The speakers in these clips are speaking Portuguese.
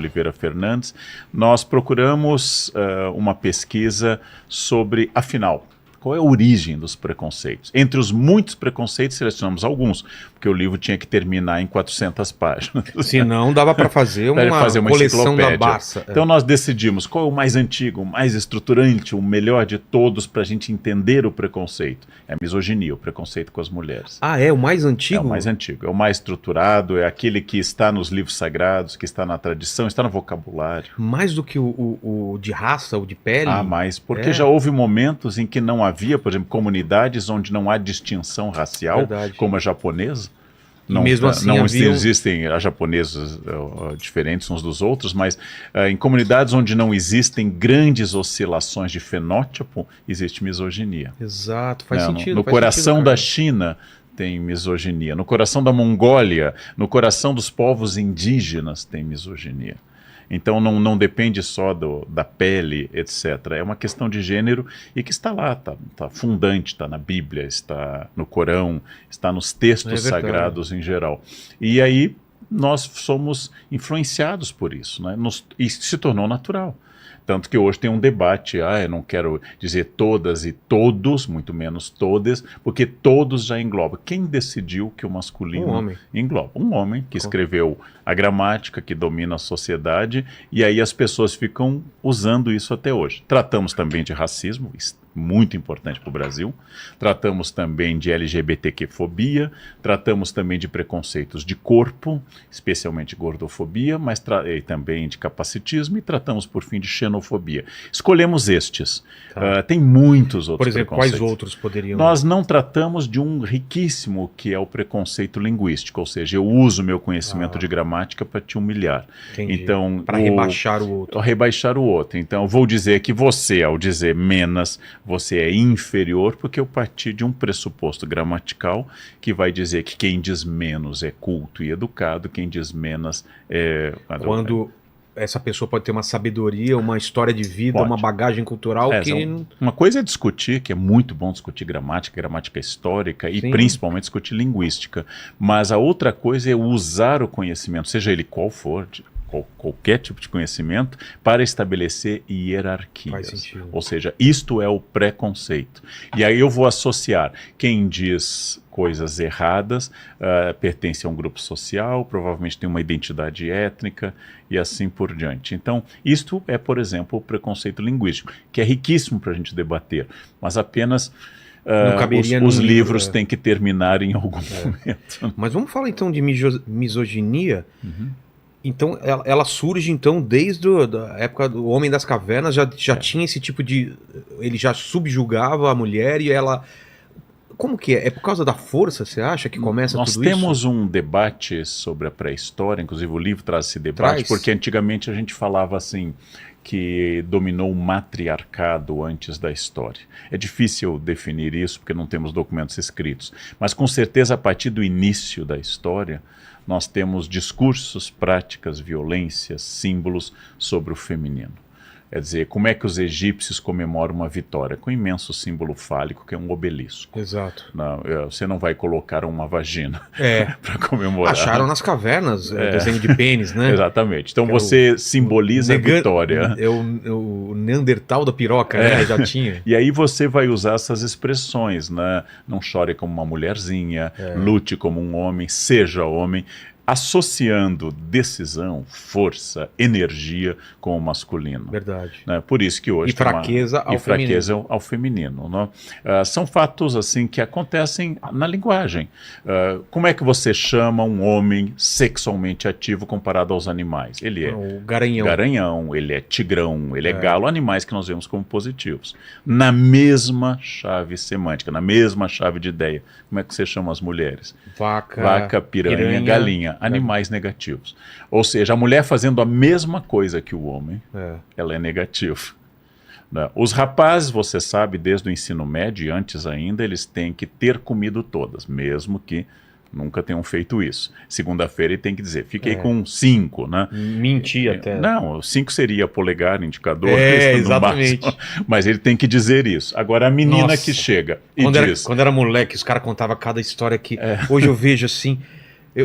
Oliveira Fernandes, nós procuramos uma pesquisa sobre, afinal, qual é a origem dos preconceitos? Entre os muitos preconceitos, selecionamos alguns, porque o livro tinha que terminar em 400 páginas. Senão dava para fazer uma coleção da Barça. Então nós decidimos qual é o mais antigo, o mais estruturante, o melhor de todos para a gente entender o preconceito. É a misoginia, o preconceito com as mulheres. Ah, é o mais antigo? É o mais antigo, é o mais estruturado, é aquele que está nos livros sagrados, que está na tradição, está no vocabulário. Mais do que o de raça, o de pele? Ah, mais, porque já houve momentos em que não havia, por exemplo, comunidades onde não há distinção racial, Verdade. como a japonesa. Não, mesmo assim não existem as japonesas diferentes uns dos outros, mas em comunidades onde não existem grandes oscilações de fenótipo, existe misoginia. Exato, faz sentido. No coração da China tem misoginia, no coração da Mongólia, no coração dos povos indígenas tem misoginia. Então não depende só da pele, etc. É uma questão de gênero e que está lá, está fundante, está na Bíblia, está no Corão, está nos textos sagrados em geral. E aí nós somos influenciados por isso, né? E se tornou natural. Tanto que hoje tem um debate, eu não quero dizer todas e todos, muito menos todas, porque todos já engloba. Quem decidiu que o masculino engloba? Um homem que escreveu a gramática, que domina a sociedade, e aí as pessoas ficam usando isso até hoje. Tratamos também de racismo, muito importante para o Brasil, tratamos também de LGBTQ-fobia, tratamos também de preconceitos de corpo, especialmente gordofobia, mas também de capacitismo, e tratamos, por fim, de xenofobia. Escolhemos estes. Tem muitos outros. Por exemplo, quais outros poderiam... Nós não tratamos de um riquíssimo, que é o preconceito linguístico, ou seja, eu uso meu conhecimento de gramática para te humilhar. Então, para rebaixar o outro. Rebaixar o outro. Então, eu vou dizer que você, ao dizer menos, você é inferior, porque eu parti de um pressuposto gramatical que vai dizer que quem diz menos é culto e educado, quem diz menos é... Quando essa pessoa pode ter uma sabedoria, uma história de vida, uma bagagem cultural que... Uma coisa é discutir, que é muito bom discutir gramática histórica e principalmente discutir linguística, mas a outra coisa é usar o conhecimento, seja ele qual for, qualquer tipo de conhecimento, para estabelecer hierarquias. Faz sentido. Ou seja, isto é o preconceito. E aí eu vou associar quem diz coisas erradas, pertence a um grupo social, provavelmente tem uma identidade étnica e assim por diante. Então, isto é, por exemplo, o preconceito linguístico, que é riquíssimo para a gente debater, mas apenas... os livros têm que terminar em algum momento. Mas vamos falar então de misoginia. Então, ela surge então desde a época do Homem das Cavernas, já tinha esse tipo de... Ele já subjugava a mulher e ela... Como que é? É por causa da força, você acha, que começa tudo isso? Nós temos um debate sobre a pré-história, inclusive o livro traz esse debate, porque antigamente a gente falava assim, que dominou o matriarcado antes da história. É difícil definir isso, porque não temos documentos escritos, mas com certeza a partir do início da história, nós temos discursos, práticas, violências, símbolos sobre o feminino. Quer dizer, como é que os egípcios comemoram uma vitória? Com um imenso símbolo fálico, que é um obelisco. Exato. Você não vai colocar uma vagina para comemorar. Acharam nas cavernas o desenho de pênis, né? Exatamente. Então você simboliza a vitória. É o Neandertal da piroca, né? Já tinha. E aí você vai usar essas expressões, né? Não chore como uma mulherzinha, lute como um homem, seja homem, associando decisão, força, energia com o masculino. Verdade. Né? Por isso que hoje... E fraqueza ao feminino. Né? São fatos assim que acontecem na linguagem. Como é que você chama um homem sexualmente ativo comparado aos animais? Ele é o garanhão. Garanhão, ele é tigrão, ele é galo, animais que nós vemos como positivos. Na mesma chave semântica, na mesma chave de ideia. Como é que você chama as mulheres? Vaca, piranha, galinha. Animais negativos. Ou seja, a mulher fazendo a mesma coisa que o homem, ela é negativa. Os rapazes, você sabe, desde o ensino médio e antes ainda, eles têm que ter comido todas, mesmo que nunca tenham feito isso. Segunda-feira ele tem que dizer, fiquei com 5, né? Mentir até. Não, 5 seria polegar, indicador. Exatamente. Mas ele tem que dizer isso. Agora a menina que chega e diz... Quando era moleque, os caras contavam cada história que... Hoje eu vejo assim...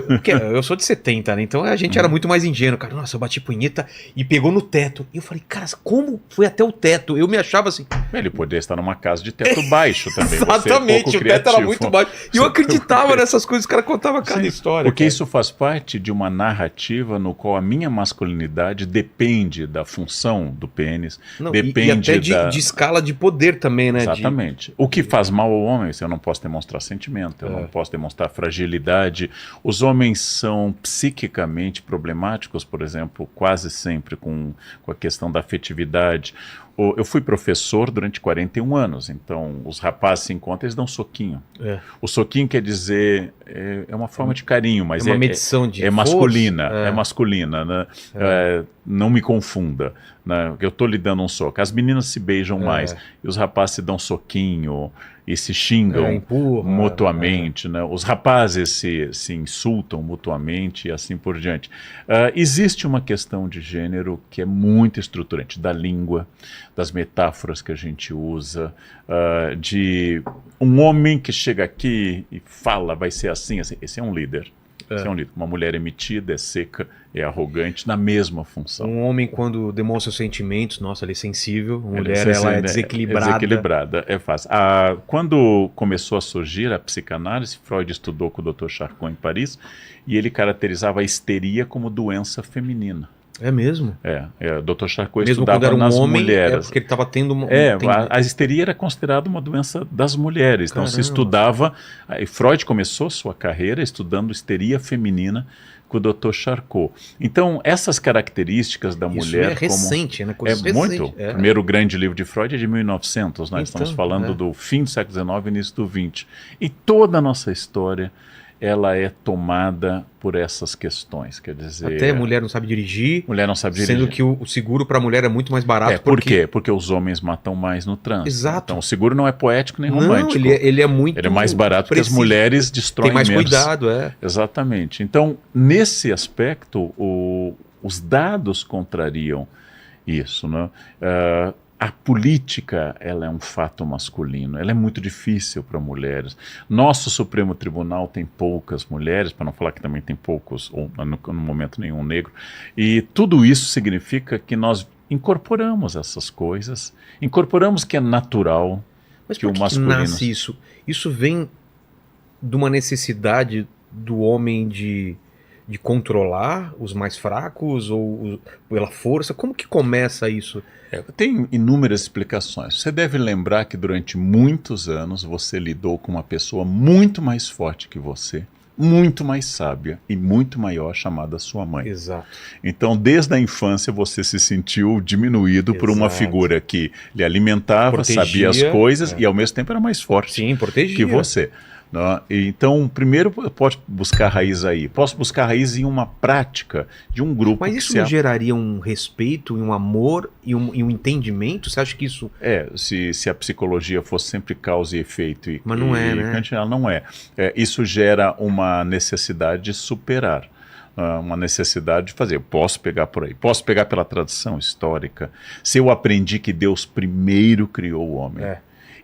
Porque eu sou de 70, né? Então a gente era muito mais ingênuo. Cara, nossa, eu bati punheta e pegou no teto. E eu falei, cara, como foi até o teto? Eu me achava assim. Ele poderia estar numa casa de teto baixo também. Exatamente, o teto era muito baixo. E eu acreditava nessas coisas, os caras contavam cada história. Porque cara. isso faz parte de uma narrativa no qual a minha masculinidade depende da função do pênis, Não, depende e até de escala de poder também, né? Exatamente. O que faz mal ao homem, eu não posso demonstrar sentimento, eu não posso demonstrar fragilidade. Os homens são psiquicamente problemáticos, por exemplo, quase sempre com a questão da afetividade. Eu fui professor durante 41 anos, então os rapazes se encontram, eles dão um soquinho. O soquinho quer dizer, é uma forma de carinho, mas é uma medição de masculina, força. é masculina, né? Não me confunda, né? Eu estou lhe dando um soco. As meninas se beijam mais, e os rapazes se dão soquinho e se xingam empurra, mutuamente, né? Os rapazes se insultam mutuamente e assim por diante. Existe uma questão de gênero que é muito estruturante, da língua, das metáforas que a gente usa, de um homem que chega aqui e fala, vai ser assim, assim. Esse é um líder. Esse é um líder. Uma mulher é metida, é seca, é arrogante, na mesma função. Um homem, quando demonstra os sentimentos, nossa, ele é sensível. Uma mulher, ela é desequilibrada. Desequilibrada, é fácil. Quando começou a surgir a psicanálise, Freud estudou com o Dr. Charcot em Paris, e ele caracterizava a histeria como doença feminina. É mesmo? O Dr. Charcot mesmo estudava quando era um nas homem, mulheres. porque ele estava tendo uma... A histeria era considerada uma doença das mulheres. Então se estudava... E Freud começou sua carreira estudando histeria feminina com o Dr. Charcot. Então essas características da mulher... Isso é recente, né? Muito. O primeiro grande livro de Freud é de 1900. Nós estamos falando do fim do século XIX e início do XX. E toda a nossa história... ela é tomada por essas questões, quer dizer... Até mulher não sabe dirigir. Mulher não sabe dirigir. Sendo que o seguro para a mulher é muito mais barato. Por quê? Porque os homens matam mais no trânsito. Exato. Então o seguro não é poético nem romântico. Não, ele é muito... Ele é mais barato porque as mulheres destroem menos. Tem mais menos. cuidado, Exatamente. Então, nesse aspecto, os dados contrariam isso, né? A política, ela é um fato masculino, ela é muito difícil para mulheres. Nosso Supremo Tribunal tem poucas mulheres, para não falar que também tem poucos, ou no momento nenhum negro, e tudo isso significa que nós incorporamos essas coisas, incorporamos que é natural. Mas que por que o masculino... nasce isso? Isso vem de uma necessidade do homem de controlar os mais fracos ou pela força? Como que começa isso? Tem inúmeras explicações. Você deve lembrar que durante muitos anos você lidou com uma pessoa muito mais forte que você, muito mais sábia e muito maior, chamada sua mãe. Exato. Então, desde a infância, você se sentiu diminuído por uma figura que lhe alimentava, sabia as coisas e ao mesmo tempo era mais forte que você. Então, primeiro eu posso buscar raiz aí. Posso buscar raiz em uma prática de um grupo. Mas isso não geraria um respeito, um amor e um entendimento? Você acha que isso... Se a psicologia fosse sempre causa e efeito. Mas não é, né? Ela não é. Isso gera uma necessidade de superar. Uma necessidade de fazer. Eu posso pegar por aí. Posso pegar pela tradição histórica. Se eu aprendi que Deus primeiro criou o homem...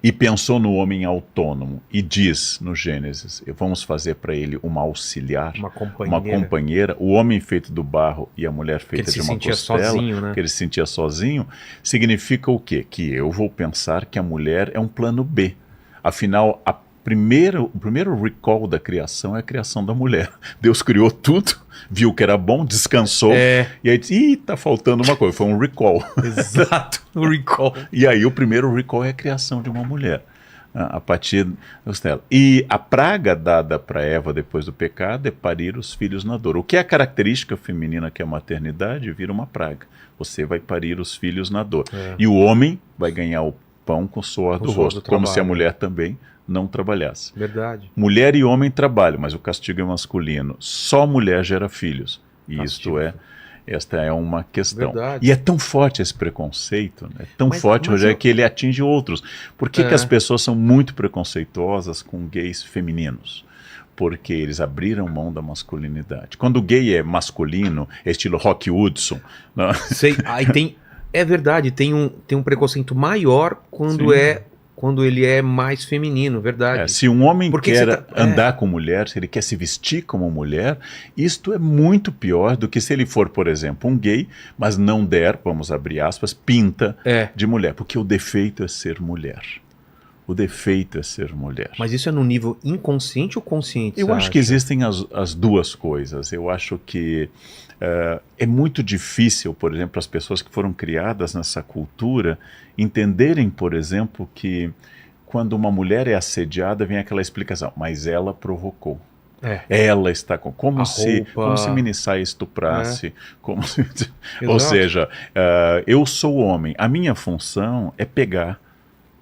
e pensou no homem autônomo e diz no Gênesis, vamos fazer para ele uma auxiliar, uma companheira, o homem feito do barro e a mulher feita de uma costela, sozinho, né? que ele se sentia sozinho, significa o quê? Que eu vou pensar que a mulher é um plano B. Afinal, o primeiro recall da criação é a criação da mulher. Deus criou tudo, viu que era bom, descansou, e aí disse, tá faltando uma coisa, foi um recall. Exato, um recall. E aí o primeiro recall é a criação de uma mulher, a partir dela. E a praga dada para Eva depois do pecado é parir os filhos na dor. O que é a característica feminina, que é a maternidade, vira uma praga. Você vai parir os filhos na dor. E o homem vai ganhar o pão com o suor do rosto, como se a mulher também não trabalhasse. Verdade. Mulher e homem trabalham, mas o castigo é masculino. Só mulher gera filhos. E esta é uma questão. Verdade. E é tão forte esse preconceito, né? Tão forte, Rogério, que ele atinge outros. Por que as pessoas são muito preconceituosas com gays femininos? Porque eles abriram mão da masculinidade. Quando o gay é masculino, é estilo Rock Hudson. Né? Sei, aí é verdade, tem um preconceito maior quando quando ele é mais feminino, verdade. Se um homem Por que quer você tá- andar com mulher, se ele quer se vestir como mulher, isto é muito pior do que se ele for, por exemplo, um gay, mas não der, vamos abrir aspas, pinta de mulher, porque o defeito é ser mulher. O defeito é ser mulher. Mas isso é no nível inconsciente ou consciente? Eu você acho acha? que existem as duas coisas. Eu acho que é muito difícil, por exemplo, as pessoas que foram criadas nessa cultura entenderem, por exemplo, que quando uma mulher é assediada, vem aquela explicação, mas ela provocou. Ela está com. Como se Minissai estuprasse. Como se, ou seja, eu sou homem. A minha função é pegar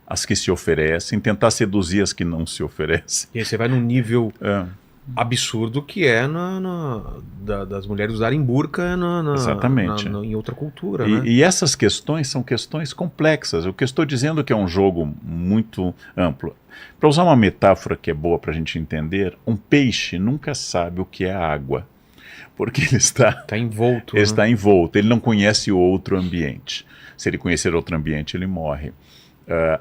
as que se oferecem, tentar seduzir as que não se oferecem. E aí você vai num nível absurdo que é das mulheres usarem burca Exatamente. em outra cultura. Né? E essas questões são questões complexas. O que eu estou dizendo é que é um jogo muito amplo. Para usar uma metáfora que é boa para a gente entender, um peixe nunca sabe o que é água. Porque ele está envolto. Ele está envolto, ele não conhece o outro ambiente. Se ele conhecer outro ambiente, ele morre.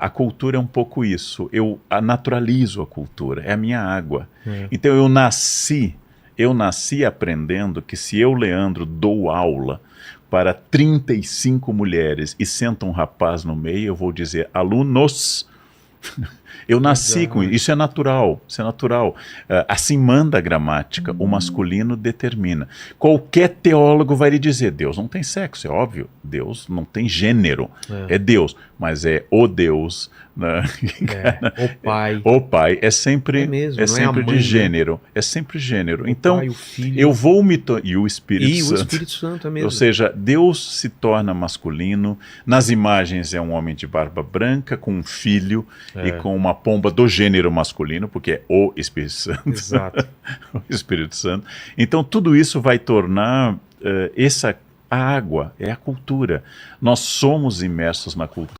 A cultura é um pouco isso. Eu naturalizo a cultura, é a minha água. Então eu nasci aprendendo que se eu, Leandro, dou aula para 35 mulheres e senta um rapaz no meio, eu vou dizer, alunos, eu nasci com isso. Isso é natural, isso é natural. Assim manda a gramática, o masculino determina. Qualquer teólogo vai lhe dizer, Deus não tem sexo, é óbvio. Deus não tem gênero, é Deus, mas é o Deus. Né? O pai. O pai é sempre, mãe, de gênero, é sempre gênero. O então, pai, o filho. eu vou me e o Espírito Santo. O Espírito Santo é mesmo. Ou seja, Deus se torna masculino. Nas imagens é um homem de barba branca com um filho e com uma pomba do gênero masculino, porque é o Espírito Santo. Exato. O Espírito Santo. Então tudo isso vai tornar a água, é a cultura. Nós somos imersos na cultura.